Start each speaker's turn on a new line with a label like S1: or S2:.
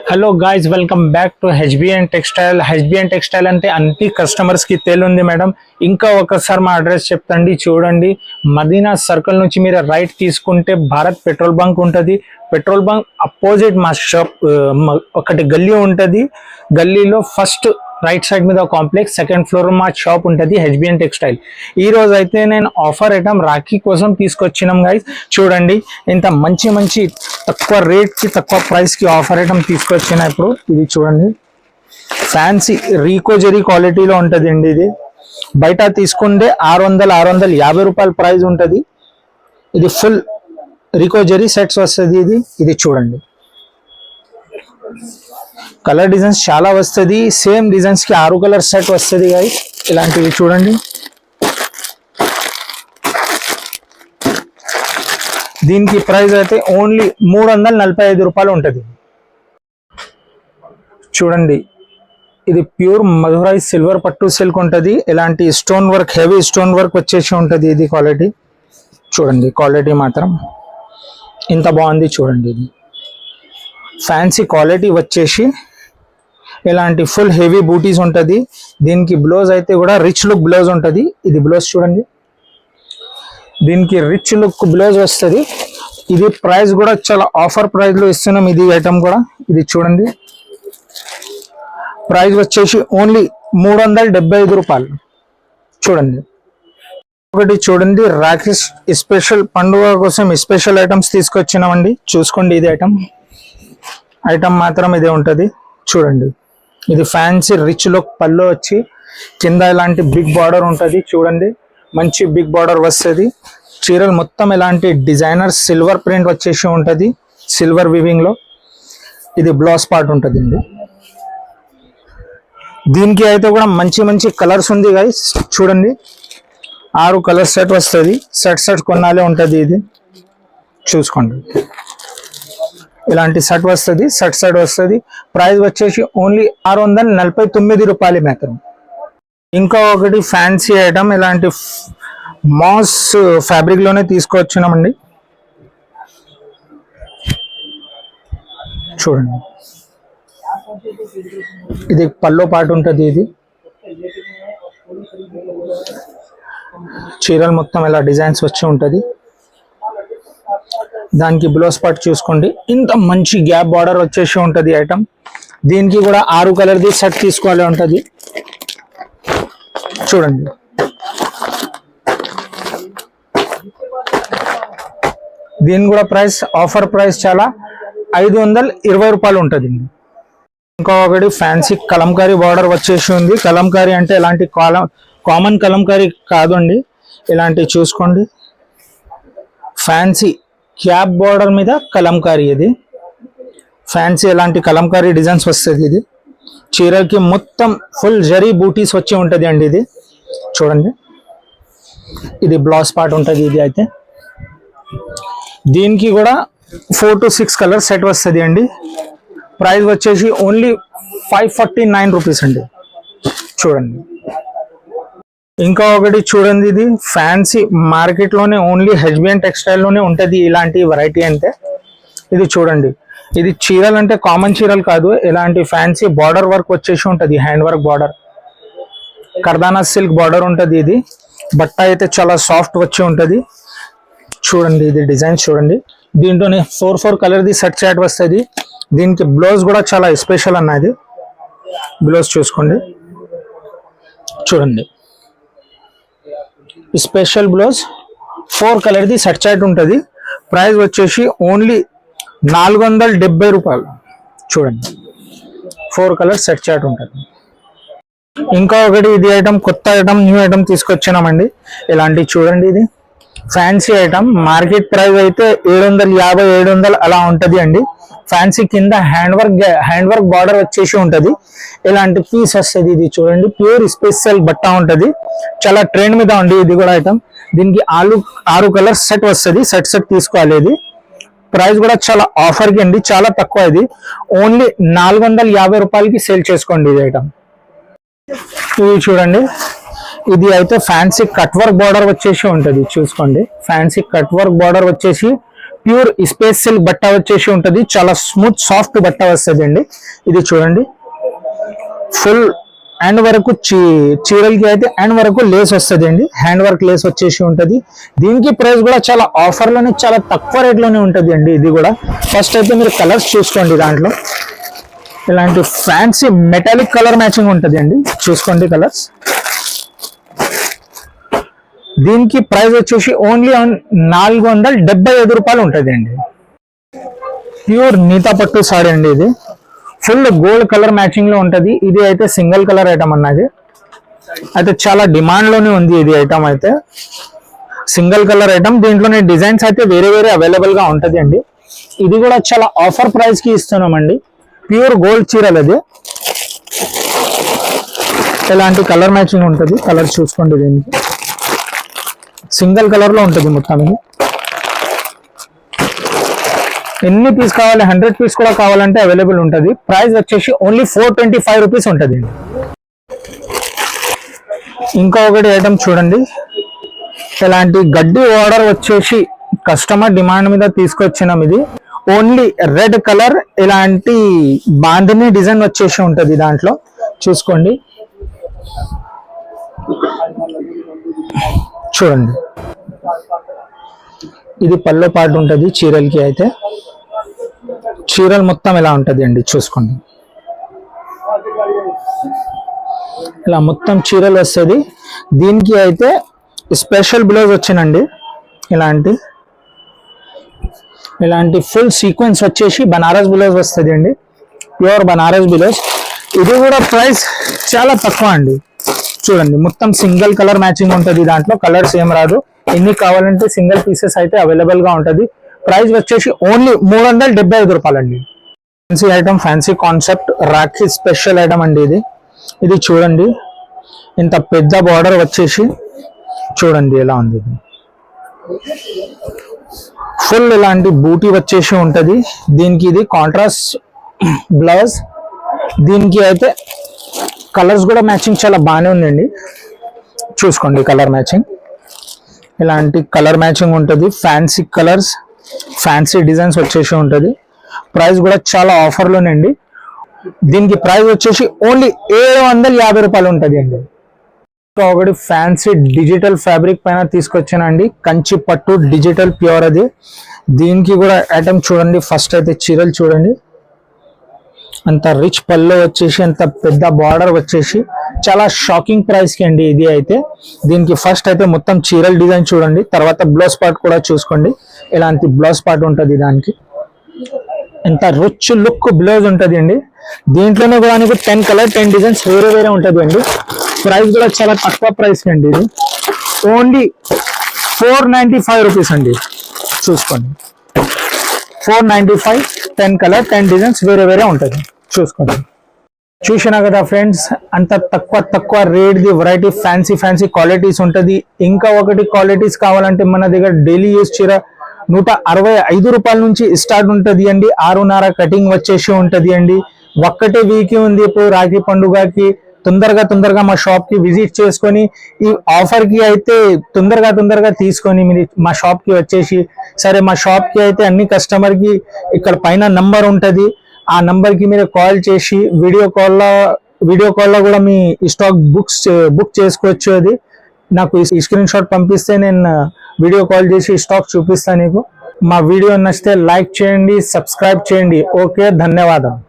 S1: Hello guys, welcome back to HBN textile. HBN textile అంటే అన్ని customers కి తెలియంది మేడం. ఇంకా ఒకసారి మా అడ్రస్ చెప్తండి, చూడండి. మదీనా సర్కిల్ నుంచి మీరు రైట్ తీసుకుంటే భారత్ పెట్రోల్ బంక్ ఉంటుంది. పెట్రోల్ బంక్ అపోజిట్ మా షాప్ ఒకటి గల్లీ ఉంటుంది. గల్లీలో ఫస్ట్ రైట్ సైడ్ మీద కాంప్లెక్స్, సెకండ్ ఫ్లోర్ మా షాప్ ఉంటుంది, హెచ్బిఎన్ టెక్స్టైల్. ఈ రోజు అయితే నేను ఆఫర్ ఐటమ్ రాఖీ కోసం తీసుకొచ్చినాం గైస్. చూడండి, ఇంత మంచి మంచి తక్కువ రేట్ కి తక్కువ ప్రైస్ కి ఆఫర్ ఐటమ్ తీసుకొచ్చిన. ఇప్పుడు ఇది చూడండి, ఫ్యాన్సీ రీకో జెరీ క్వాలిటీలో ఉంటుంది అండి. ఇది బయట తీసుకుంటే 650 రూపాయల ప్రైస్ ఉంటుంది. ఇది ఫుల్ రీకో జెరీ సెట్స్ వస్తుంది. ఇది చూడండి, కలర్ డిజైన్స్ చాలా వస్తుంది. సేమ్ డిజైన్స్ కి 6 కలర్ సెట్ వస్తుంది గైస్. ఇలాంటివి చూడండి. దీనికి ప్రైస్ అయితే ఓన్లీ 345 రూపాయలు ఉంటుంది. చూడండి, ఇది ప్యూర్ మధురై సిల్వర్ పట్టు సిల్క్ ఉంటుంది. ఇలాంటి stone work, heavy stone work వచ్చేసి ఉంటుంది. ఇది క్వాలిటీ చూడండి, క్వాలిటీ మాత్రం ఇంత బాగుంది. చూడండి, ఇది ఫ్యాన్సీ క్వాలిటీ వచ్చేసి ఇలాంటి ఫుల్ హెవీ బూటీస్ ఉంటుంది. దీనికి బ్లౌజ్ అయితే కూడా రిచ్ లుక్ బ్లౌజ్ ఉంటుంది. ఇది బ్లౌజ్ చూడండి, దీనికి రిచ్ లుక్ బ్లౌజ్ వస్తుంది. ఇది ప్రైస్ కూడా చాలా ఆఫర్ ప్రైస్ లో ఇస్తున్నాం. ఇది ఐటమ్ కూడా ఇది చూడండి, ప్రైస్ వచ్చేసి ఓన్లీ 375 రూపాయలు. చూడండి, ఒకటి చూడండి, రాఖీ స్పెషల్ పండుగ కోసం స్పెషల్ ఐటమ్స్ తీసుకొచ్చినామండి. చూసుకోండి, ఇది ఐటమ్ మాత్రం ఇదే ఉంటుంది. చూడండి, ఇది ఫ్యాన్సీ రిచ్ లుక్ పళ్ళు వచ్చి కింద ఇలాంటి బిగ్ బార్డర్ ఉంటుంది. చూడండి, మంచి బిగ్ బార్డర్ వస్తుంది. చీరలు మొత్తం ఇలాంటి డిజైనర్ సిల్వర్ ప్రింట్ వచ్చేసి ఉంటుంది, సిల్వర్ వివింగ్ లో. ఇది బ్లౌజ్ పార్ట్ ఉంటుంది అండి. దీనికి అయితే కూడా మంచి మంచి కలర్స్ ఉంది గైస్. చూడండి, 6 కలర్ సెట్ వస్తుంది. సెట్ కొన్నాలే ఉంటుంది. ఇది చూసుకోండి, ఇలాంటి సెట్ వస్తుంది. సెట్ వస్తుంది. ప్రైస్ వచ్చేసి ఓన్లీ 649 రూపాయలు మాత్రం. ఇంకా ఒకటి ఫ్యాన్సీ ఐటమ్, ఇలాంటి మాస్ ఫ్యాబ్రిక్ లోనే తీసుకొచ్చినామండి. చూడండి, ఇది పల్లో పాటు ఉంటుంది. ఇది చీరలు మొత్తం ఇలా డిజైన్స్ వచ్చి ఉంటుంది. దానికి బ్లౌజ్ పార్ట్ చూసుకోండి, ఇంత మంచి గ్యాప్ బార్డర్ వచ్చేసి ఉంటుంది ఐటమ్. దీనికి కూడా 6 కలర్ది సెట్ తీసుకోవాలి ఉంటుంది. చూడండి, దీని కూడా ప్రైస్ ఆఫర్ ప్రైస్ చాలా 520 రూపాయలు ఉంటుంది. ఇంకా ఒకటి ఫ్యాన్సీ కలంకారీ బార్డర్ వచ్చేసి ఉంది. కలంకారీ అంటే ఇలాంటి కామన్ కలంకారీ కాదు అండి. ఇలాంటి చూసుకోండి, ఫ్యాన్సీ క్యాప్ బార్డర్ మీద కలంకారీ. ఇది ఫ్యాన్సీ ఇలాంటి కలంకారీ డిజైన్స్ వస్తుంది. ఇది చీరకి మొత్తం ఫుల్ జరీ బూటీస్ వచ్చి ఉంటుంది అండి. ఇది చూడండి, ఇది బ్లౌజ్ పార్ట్ ఉంటుంది. ఇది అయితే దీనికి కూడా 4 to 6 కలర్ సెట్ వస్తుంది అండి. ప్రైస్ వచ్చేసి ఓన్లీ 549 రూపీస్ అండి. చూడండి, ఇంకా ఒకటి చూడండి, ఇది ఫ్యాన్సీ మార్కెట్ లోనే ఓన్లీ హెచ్బిఎన్ టెక్స్టైల్ లోనే ఉంటుంది ఇలాంటి వెరైటీ. అంటే ఇది చూడండి, ఇది చీరలు అంటే కామన్ చీరలు కాదు, ఇలాంటి ఫ్యాన్సీ బార్డర్ వర్క్ వచ్చేసి ఉంటుంది. హ్యాండ్ వర్క్ బార్డర్, కర్దానా సిల్క్ బార్డర్ ఉంటుంది. ఇది బట్ట అయితే చాలా సాఫ్ట్ వచ్చి ఉంటుంది. చూడండి, ఇది డిజైన్ చూడండి. దీంట్లోనే 4 కలర్ది సెట్ చాట్ వస్తుంది. దీనికి బ్లౌజ్ కూడా చాలా స్పెషల్ అన్నది. బ్లౌజ్ చూసుకోండి. చూడండి, స్పెషల్ బ్లౌజ్ 4 కలర్ది సెట్ చాట్ ఉంటుంది. ప్రైస్ వచ్చేసి ఓన్లీ 470 రూపాయలు. చూడండి, 4 కలర్ సెట్ చాట్ ఉంటుంది. ఇంకా ఒకటి ఇది ఐటమ్, కొత్త ఐటమ్, న్యూ ఐటమ్ తీసుకొచ్చినామండి. ఇలాంటి చూడండి, ఇది ఫ్యాన్సీ ఐటమ్. మార్కెట్ ప్రైస్ అయితే 750, 700 అలా ఉంటుంది అండి. ఫ్యాన్సీ కింద హ్యాండ్ వర్క్ బార్డర్ వచ్చేసి ఉంటుంది. ఇలాంటి పీస్ వస్తుంది. ఇది చూడండి, ప్యూర్ స్పెషల్ బట్ట ఉంటుంది. చాలా ట్రెండ్ మీద ఉంది ఇది కూడా ఐటమ్. దీనికి 6 కలర్ సెట్ వస్తుంది. సెట్ తీసుకోవాలి. ఇది ప్రైస్ కూడా చాలా ఆఫర్ కి అండి, చాలా తక్కువ. ఇది ఓన్లీ 450 రూపాయలకి సేల్ చేసుకోండి ఇది ఐటమ్. ఇది చూడండి, ఇది అయితే ఫ్యాన్సీ కట్ వర్క్ బార్డర్ వచ్చేసి ఉంటుంది. చూసుకోండి, ఫ్యాన్సీ కట్ వర్క్ బార్డర్ వచ్చేసి ప్యూర్ స్పేస్ సిల్క్ బట్ట వచ్చేసి ఉంటది, చాలా స్మూత్ సాఫ్ట్ బట్ట వస్తుంది అండి. ఇది చూడండి ఫుల్ హ్యాండ్ వరకు చీరలకి అయితే హ్యాండ్ వరకు లేస్ వస్తుంది అండి, హ్యాండ్ వర్క్ లేస్ వచ్చేసి ఉంటది. దీనికి ప్రైస్ కూడా చాలా ఆఫర్ లోనే చాలా తక్కువ రేట్ లోనే ఉంటది అండి. ఇది కూడా ఫస్ట్ అయితే మీరు కలర్స్ చూసుకోండి, దాంట్లో ఇలాంటి ఫ్యాన్సీ మెటాలిక్ కలర్ మ్యాచింగ్ ఉంటది అండి, చూసుకోండి కలర్స్. దీనికి ప్రైస్ వచ్చేసి ఓన్లీ 475 రూపాయలు ఉంటుంది అండి. ప్యూర్ నీతా పట్టు సారీ అండి, ఇది ఫుల్ గోల్డ్ కలర్ మ్యాచింగ్ లో ఉంటది. ఇది అయితే సింగిల్ కలర్ ఐటమ్ అన్నది, అయితే చాలా డిమాండ్ లోనే ఉంది. ఇది ఐటమ్ అయితే సింగిల్ కలర్ ఐటమ్, దీంట్లోనే డిజైన్స్ అయితే వేరే వేరే అవైలబుల్ గా ఉంటది అండి. ఇది కూడా చాలా ఆఫర్ ప్రైస్ కి ఇస్తున్నామండి. ప్యూర్ గోల్డ్ చీరలు అది, ఇలాంటి కలర్ మ్యాచింగ్ ఉంటది. కలర్ చూసుకోండి, దీనికి సింగిల్ కలర్ లో ఉంటుంది మొత్తం. ఇది ఎన్ని పీస్ కావాలి, 100 పీస్ కూడా కావాలంటే అవైలబుల్ ఉంటుంది. ప్రైస్ వచ్చేసి ఓన్లీ 425 రూపీస్ ఉంటుంది. ఇంకా ఒకటి ఐటమ్ చూడండి, ఇలాంటి గడ్డి ఆర్డర్ వచ్చేసి కస్టమర్ డిమాండ్ మీద తీసుకొచ్చినాం. ఇది ఓన్లీ రెడ్ కలర్, ఇలాంటి బాందిని డిజైన్ వచ్చేసి ఉంటుంది దాంట్లో, చూసుకోండి చూడండి. ఇది పల్లో పాటు ఉంటుంది చీరలకి అయితే, చీరలు మొత్తం ఇలా ఉంటుంది అండి, చూసుకోండి ఇలా మొత్తం చీరలు వస్తుంది. దీనికి అయితే స్పెషల్ బ్లౌజ్ వచ్చినండి, ఇలాంటి ఫుల్ సీక్వెన్స్ వచ్చేసి బనారస్ బ్లౌజ్ వస్తుంది అండి, ప్యూర్ బనారస్ బ్లౌజ్. ఇది కూడా ప్రైస్ చాలా తక్కువ అండి, చూడండి మొత్తం సింగిల్ కలర్ మ్యాచింగ్ ఉంటుంది. దాంట్లో కలర్స్ ఏం రాదు, ఎన్ని కావాలంటే సింగిల్ పీసెస్ అయితే అవైలబుల్ గా ఉంటుంది. ప్రైస్ వచ్చేసి ఓన్లీ 375 రూపాయలు అండి. Fancy item, fancy concept Rakhi special item అండి. ఇది చూడండి, ఇంత పెద్ద బార్డర్ వచ్చేసి చూడండి ఎలా ఉంది. ఇది ఫుల్ ఇలాంటి బూటీ వచ్చేసి ఉంటది. దీనికి ఇది కాంట్రాస్ట్ బ్లౌజ్. దీనికి అయితే కలర్స్ కూడా మ్యాచింగ్ చాలా బాగానే ఉందండి, చూసుకోండి కలర్ మ్యాచింగ్. ఇలాంటి కలర్ మ్యాచింగ్ ఉంటుంది, ఫ్యాన్సీ కలర్స్, ఫ్యాన్సీ డిజైన్స్ వచ్చేసి ఉంటుంది. ప్రైస్ కూడా చాలా ఆఫర్లోనండి. దీనికి ప్రైస్ వచ్చేసి ఓన్లీ 750 రూపాయలు ఉంటుంది అండి. ఒకటి ఫ్యాన్సీ డిజిటల్ ఫ్యాబ్రిక్ పైన తీసుకొచ్చానండి, కంచి పట్టు డిజిటల్ ప్యూర్ అది. దీనికి కూడా ఐటమ్ చూడండి, ఫస్ట్ అయితే చీరలు చూడండి, అంత రిచ్ పల్లో వచ్చేసి, అంత పెద్ద బార్డర్ వచ్చేసి, చాలా షాకింగ్ ప్రైస్ కి అండి ఇది అయితే. దీనికి ఫస్ట్ అయితే మొత్తం చీరల డిజైన్ చూడండి, తర్వాత బ్లౌజ్ పార్ట్ కూడా చూసుకోండి, ఇలాంటి బ్లౌజ్ పార్ట్ ఉంటుంది. దానికి ఎంత రిచ్ లుక్ బ్లౌజ్ ఉంటుంది అండి. దీంట్లోనే కూడా 10 కలర్ 10 డిజైన్స్ వేరే వేరే ఉంటుంది అండి. ప్రైస్ కూడా చాలా తక్కువ ప్రైస్ కి అండి. ఇది ఓన్లీ 495 రూపీస్ అండి, చూసుకోండి 495, 10 కలర్ 10 డిజైన్స్ వేరే వేరే ఉంటుంది, చూసుకోండి. చూసినా కదా ఫ్రెండ్స్, అంత తక్కువ rate the variety fancy qualities ఉంటుంది. ఇంకా ఒకటి క్వాలిటీస్ కావాలంటే మన దగ్గర డైలీ యూస్ చీర 165 రూపాయల నుంచి స్టార్ట్ ఉంటుంది అండి. 6.5 కటింగ్ వచ్చేసి ఉంటుంది అండి. ఒక్కటే వీక్ ఉంది ఇప్పుడు రాఖీ పండుగకి. తొందరగా మా షాప్ కి విజిట్ చేసుకొని ఈ ఆఫర్ కి అయితే తొందరగా తీసుకొని మీరు మా షాప్ కి వచ్చేసి, సరే మా షాప్ కి అయితే అన్ని కస్టమర్ కి ఇక్కడ పైన నంబర్ ఉంటది, ఆ నంబర్ కి మీరు కాల్ చేసి వీడియో కాల్ లో కూడా మీ స్టాక్ బుక్ చేసుకోవచ్చు. అది నాకు ఈ స్క్రీన్ షాట్ పంపిస్తే నేను వీడియో కాల్ చేసి స్టాక్ చూపిస్తాను నీకు. మా వీడియో నచ్చితే లైక్ చేయండి, సబ్స్క్రైబ్ చేయండి. ఓకే, ధన్యవాదాలు.